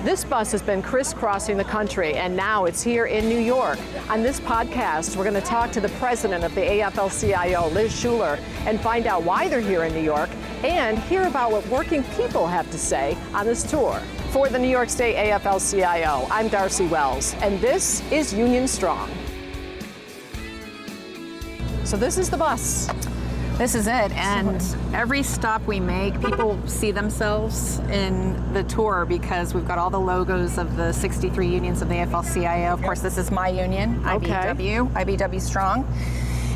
This bus has been crisscrossing the country, and now it's here in New York. On this podcast, we're going to talk to the president of the AFL-CIO, Liz Shuler, and find out why they're here in New York, and hear about what working people have to say on this tour. For the New York State AFL-CIO, I'm Darcy Wells, and this is Union Strong. So this is the bus. This is it, and every stop we make, people see themselves in the tour because we've got all the logos of the 63 unions of the AFL-CIO. Of course, this is my union, IBW Strong.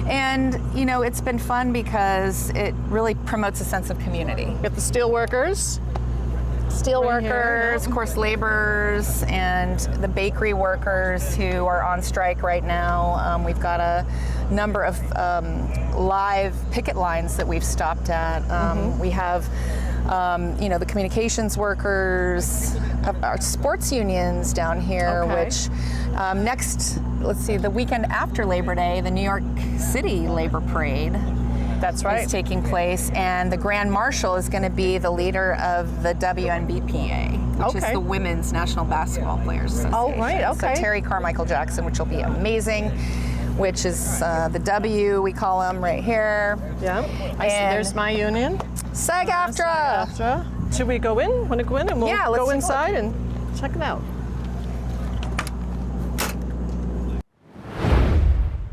And, you know, it's been fun because it really promotes a sense of community. Got the steelworkers. Of course, laborers, and the bakery workers who are on strike right now. We've got a number of live picket lines that we've stopped at. We have, the communications workers, our sports unions down here, which the weekend after Labor Day, the New York City Labor Parade. That's right. Is taking place, and the Grand Marshal is going to be the leader of the WNBPA, which is the Women's National Basketball Players Association. Oh, right, okay. So Terry Carmichael Jackson, which will be amazing, which is the W, we call them right here. Yeah, I see there's my union. SAG-AFTRA. Should we go in? Want to go in and we'll go inside and check it out.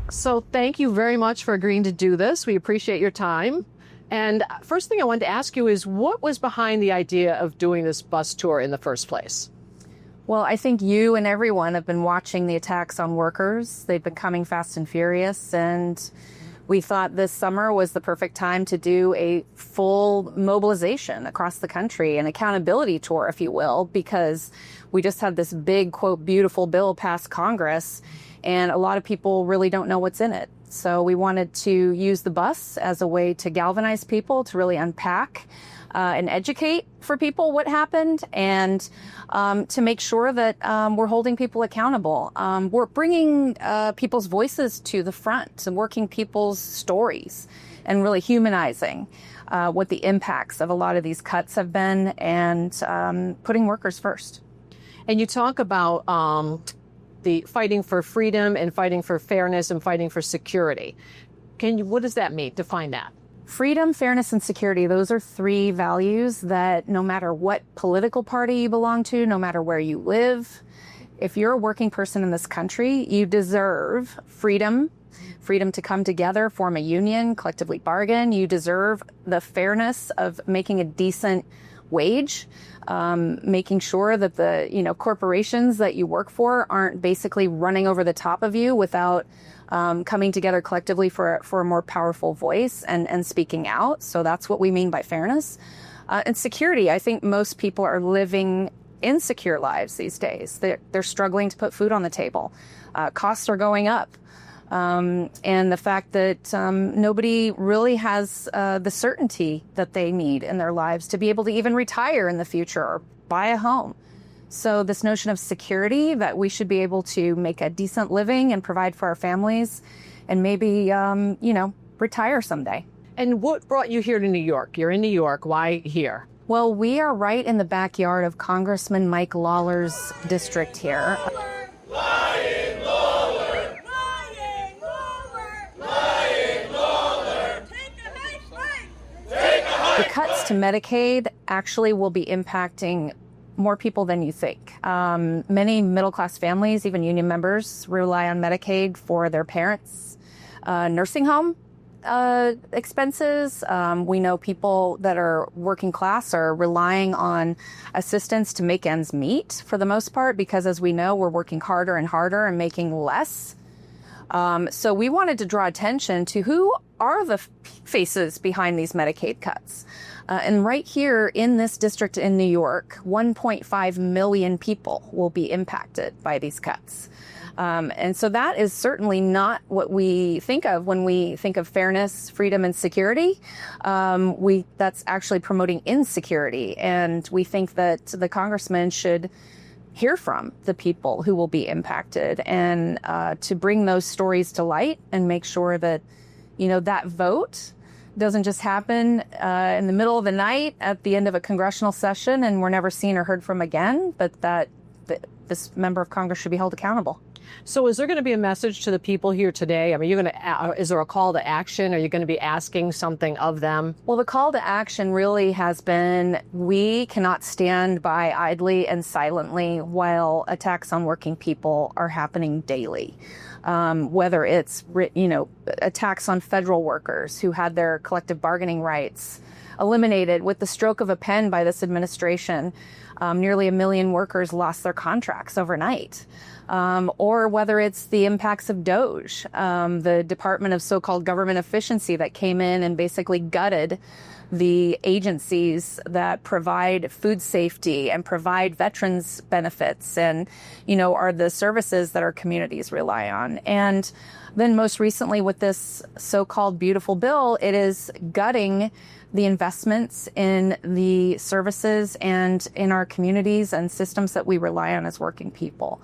So thank you very much for agreeing to do this. We appreciate your time. And first thing I wanted to ask you is, what was behind the idea of doing this bus tour in the first place? Well, I think you and everyone have been watching the attacks on workers. They've been coming fast and furious, and we thought this summer was the perfect time to do a full mobilization across the country, an accountability tour, if you will, because we just had this big, quote, beautiful bill pass Congress, and a lot of people really don't know what's in it. So we wanted to use the bus as a way to galvanize people, to really unpack and educate for people what happened, and to make sure that we're holding people accountable. We're bringing people's voices to the front and working people's stories and really humanizing what the impacts of a lot of these cuts have been, and putting workers first. And you talk about the fighting for freedom and fighting for fairness and fighting for security. What does that mean? Define that. Freedom, fairness, and security, those are three values that no matter what political party you belong to, no matter where you live, if you're a working person in this country, you deserve freedom to come together, form a union, collectively bargain. You deserve the fairness of making a decent wage, making sure that the corporations that you work for aren't basically running over the top of you without coming together collectively for a more powerful voice and speaking out. So that's what we mean by fairness. And security, I think most people are living insecure lives these days. They're struggling to put food on the table. Costs are going up. And the fact that nobody really has the certainty that they need in their lives to be able to even retire in the future or buy a home. So this notion of security, that we should be able to make a decent living and provide for our families and maybe, retire someday. And what brought you here to New York? You're in New York. Why here? Well, we are right in the backyard of Congressman Mike Lawler's district here. The cuts to Medicaid actually will be impacting more people than you think. Many middle-class families, even union members, rely on Medicaid for their parents' nursing home expenses. We know people that are working class are relying on assistance to make ends meet for the most part, because as we know, we're working harder and harder and making less. So we wanted to draw attention to who are the faces behind these Medicaid cuts. And right here in this district in New York, 1.5 million people will be impacted by these cuts. And so that is certainly not what we think of when we think of fairness, freedom, and security. That's actually promoting insecurity. And we think that the congressman should hear from the people who will be impacted, and to bring those stories to light and make sure that, that vote doesn't just happen in the middle of the night at the end of a congressional session and we're never seen or heard from again, but that this member of Congress should be held accountable. So is there going to be a message to the people here today? I mean, is there a call to action? Are you going to be asking something of them? Well, the call to action really has been, we cannot stand by idly and silently while attacks on working people are happening daily. Whether it's, attacks on federal workers who had their collective bargaining rights eliminated with the stroke of a pen by this administration. Nearly 1 million workers lost their contracts overnight. Or whether it's the impacts of DOGE, the Department of so-called Government Efficiency that came in and basically gutted the agencies that provide food safety and provide veterans benefits and, are the services that our communities rely on. And then most recently with this so-called beautiful bill, it is gutting the investments in the services and in our communities and systems that we rely on as working people.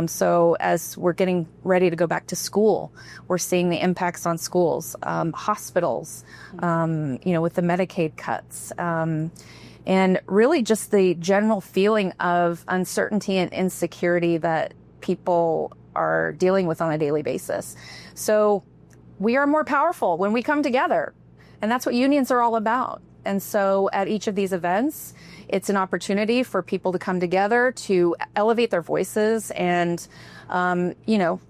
So as we're getting ready to go back to school, we're seeing the impacts on schools, hospitals, with the Medicaid cuts, and really just the general feeling of uncertainty and insecurity that people are dealing with on a daily basis. So we are more powerful when we come together. And that's what unions are all about. And so at each of these events, it's an opportunity for people to come together to elevate their voices and,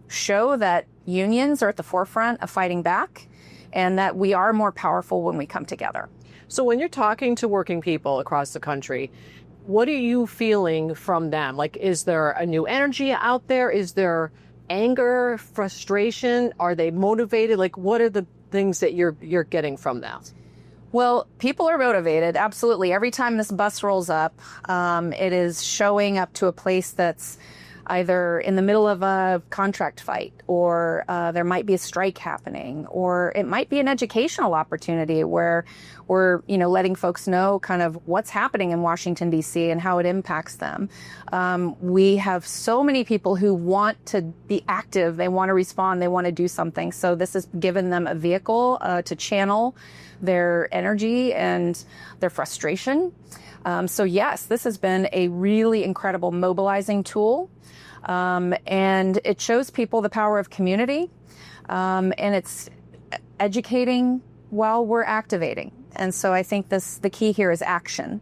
show that unions are at the forefront of fighting back and that we are more powerful when we come together. So when you're talking to working people across the country, what are you feeling from them? Like, is there a new energy out there? Is there anger, frustration? Are they motivated? Like, what are the things that you're getting from that? Well, people are motivated. Absolutely. Every time this bus rolls up, it is showing up to a place that's either in the middle of a contract fight, or there might be a strike happening, or it might be an educational opportunity where we're, letting folks know kind of what's happening in Washington, D.C. and how it impacts them. We have so many people who want to be active. They want to respond. They want to do something. So this has given them a vehicle to channel their energy and their frustration. So yes, this has been a really incredible mobilizing tool. And it shows people the power of community, and it's educating while we're activating. And so I think the key here is action.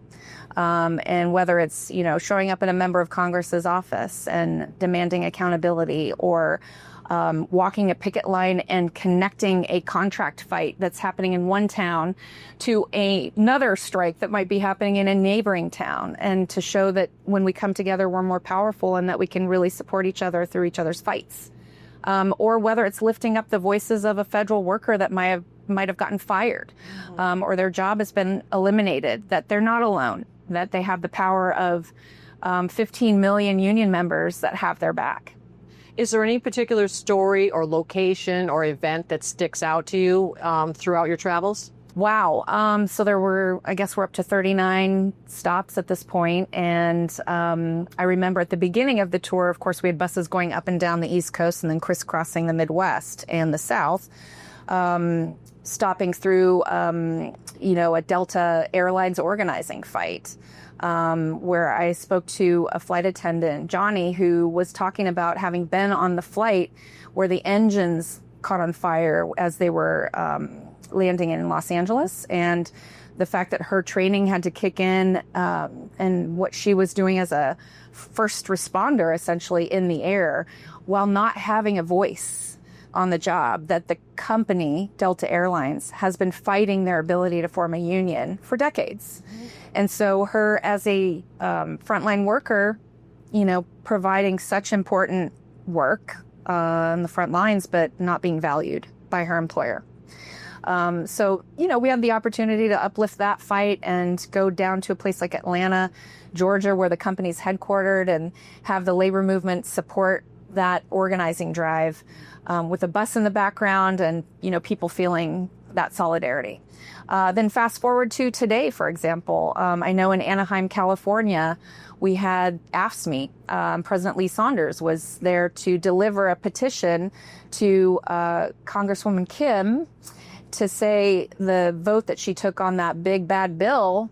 And whether it's, showing up in a member of Congress's office and demanding accountability, or walking a picket line and connecting a contract fight that's happening in one town to another strike that might be happening in a neighboring town, and to show that when we come together, we're more powerful and that we can really support each other through each other's fights. Or whether it's lifting up the voices of a federal worker that might have gotten fired, or their job has been eliminated, that they're not alone, that they have the power of 15 million union members that have their back. Is there any particular story or location or event that sticks out to you throughout your travels? Wow. So there were, I guess we're up to 39 stops at this point. And I remember at the beginning of the tour, of course, we had buses going up and down the East Coast and then crisscrossing the Midwest and the South, stopping through, a Delta Airlines organizing fight. Where I spoke to a flight attendant, Johnny, who was talking about having been on the flight where the engines caught on fire as they were landing in Los Angeles, and the fact that her training had to kick in, and what she was doing as a first responder, essentially in the air, while not having a voice on the job, that the company, Delta Airlines, has been fighting their ability to form a union for decades. And so her as a frontline worker, providing such important work on the front lines, but not being valued by her employer. So, we had the opportunity to uplift that fight and go down to a place like Atlanta, Georgia, where the company's headquartered, and have the labor movement support that organizing drive with a bus in the background and, people feeling that solidarity. Then fast forward to today, for example, I know in Anaheim, California, we had AFSCME. President Lee Saunders was there to deliver a petition to Congresswoman Kim to say the vote that she took on that big bad bill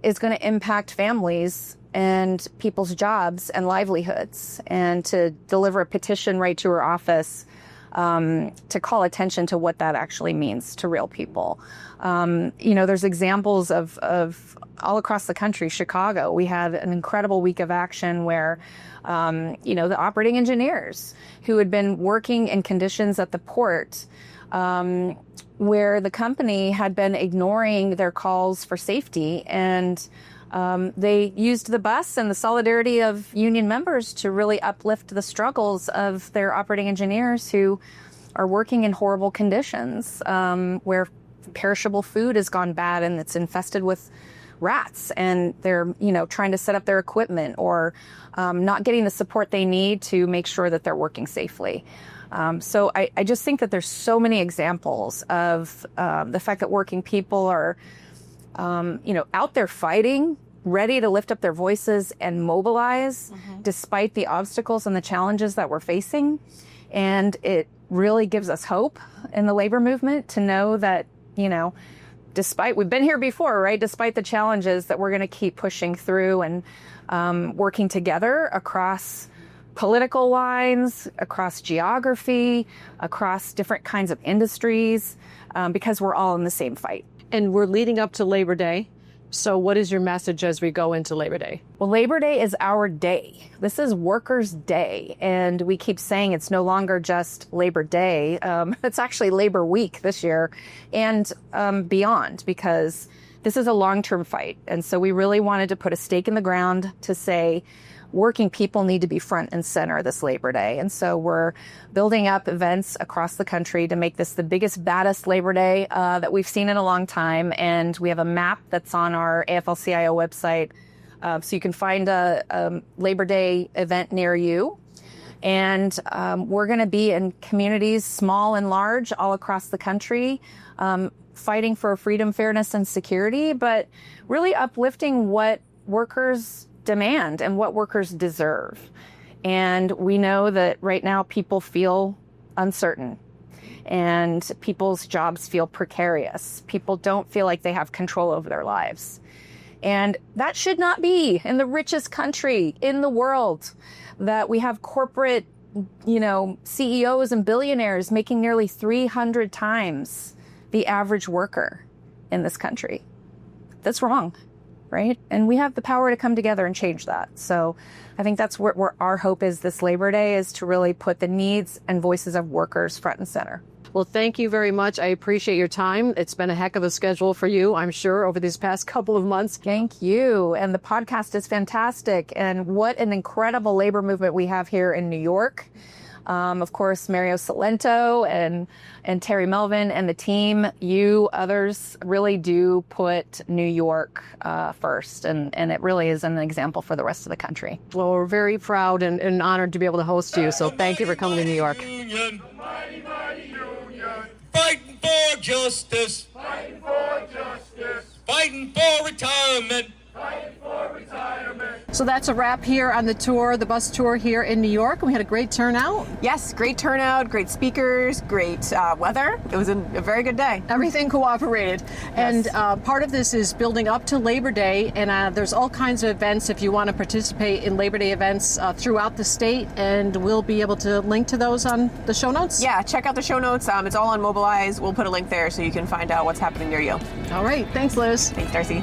is going to impact families and people's jobs and livelihoods, and to deliver a petition right to her office to call attention to what that actually means to real people. There's examples of all across the country. Chicago, we had an incredible week of action where, the operating engineers who had been working in conditions at the port where the company had been ignoring their calls for safety, and they used the bus and the solidarity of union members to really uplift the struggles of their operating engineers who are working in horrible conditions, where perishable food has gone bad and it's infested with rats, and they're, trying to set up their equipment, or not getting the support they need to make sure that they're working safely. So I just think that there's so many examples of the fact that working people are out there fighting, ready to lift up their voices and mobilize despite the obstacles and the challenges that we're facing. And it really gives us hope in the labor movement to know that, despite, we've been here before, right? Despite the challenges, that we're going to keep pushing through and working together across political lines, across geography, across different kinds of industries, because we're all in the same fight. And we're leading up to Labor Day. So what is your message as we go into Labor Day? Well, Labor Day is our day. This is Workers' Day. And we keep saying it's no longer just Labor Day. It's actually Labor Week this year and beyond, because this is a long-term fight. And so we really wanted to put a stake in the ground to say working people need to be front and center this Labor Day. And so we're building up events across the country to make this the biggest, baddest Labor Day that we've seen in a long time. And we have a map that's on our AFL-CIO website. So you can find a Labor Day event near you. And we're going to be in communities, small and large, all across the country, fighting for freedom, fairness, and security, but really uplifting what workers demand and what workers deserve. And we know that right now people feel uncertain and people's jobs feel precarious. People don't feel like they have control over their lives. And that should not be in the richest country in the world, that we have corporate, CEOs and billionaires making nearly 300 times the average worker in this country. That's wrong. Right? And we have the power to come together and change that. So I think that's where our hope is this Labor Day, is to really put the needs and voices of workers front and center. Well, thank you very much. I appreciate your time. It's been a heck of a schedule for you, I'm sure, over these past couple of months. Thank you. And the podcast is fantastic. And what an incredible labor movement we have here in New York. Of course, Mario Salento and Terry Melvin and the team, you others really do put New York first. And it really is an example for the rest of the country. Well, we're very proud and honored to be able to host you. So thank you for coming to New York. Fighting for justice. Fighting for justice. Fighting for retirement. Fighting for retirement. So that's a wrap here on the tour, the bus tour here in New York. We had a great turnout. Yes, great turnout, great speakers, great weather. It was a very good day. Everything cooperated. Yes. And part of this is building up to Labor Day. And there's all kinds of events if you want to participate in Labor Day events throughout the state. And we'll be able to link to those on the show notes. Yeah, check out the show notes. It's all on Mobilize. We'll put a link there so you can find out what's happening near you. All right. Thanks, Liz. Thanks, Darcy.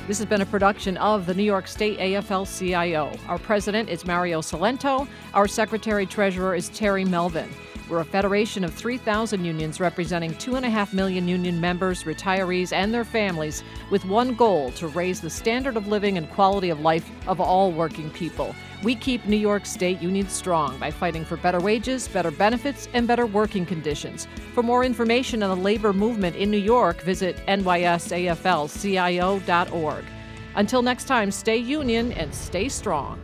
This has been a production of the New York State AFL-CIO. Our president is Mario Salento. Our secretary-treasurer is Terry Melvin. We're a federation of 3,000 unions representing 2.5 million union members, retirees, and their families, with one goal: to raise the standard of living and quality of life of all working people. We keep New York State unions strong by fighting for better wages, better benefits, and better working conditions. For more information on the labor movement in New York, visit nysaflcio.org. Until next time, stay union and stay strong.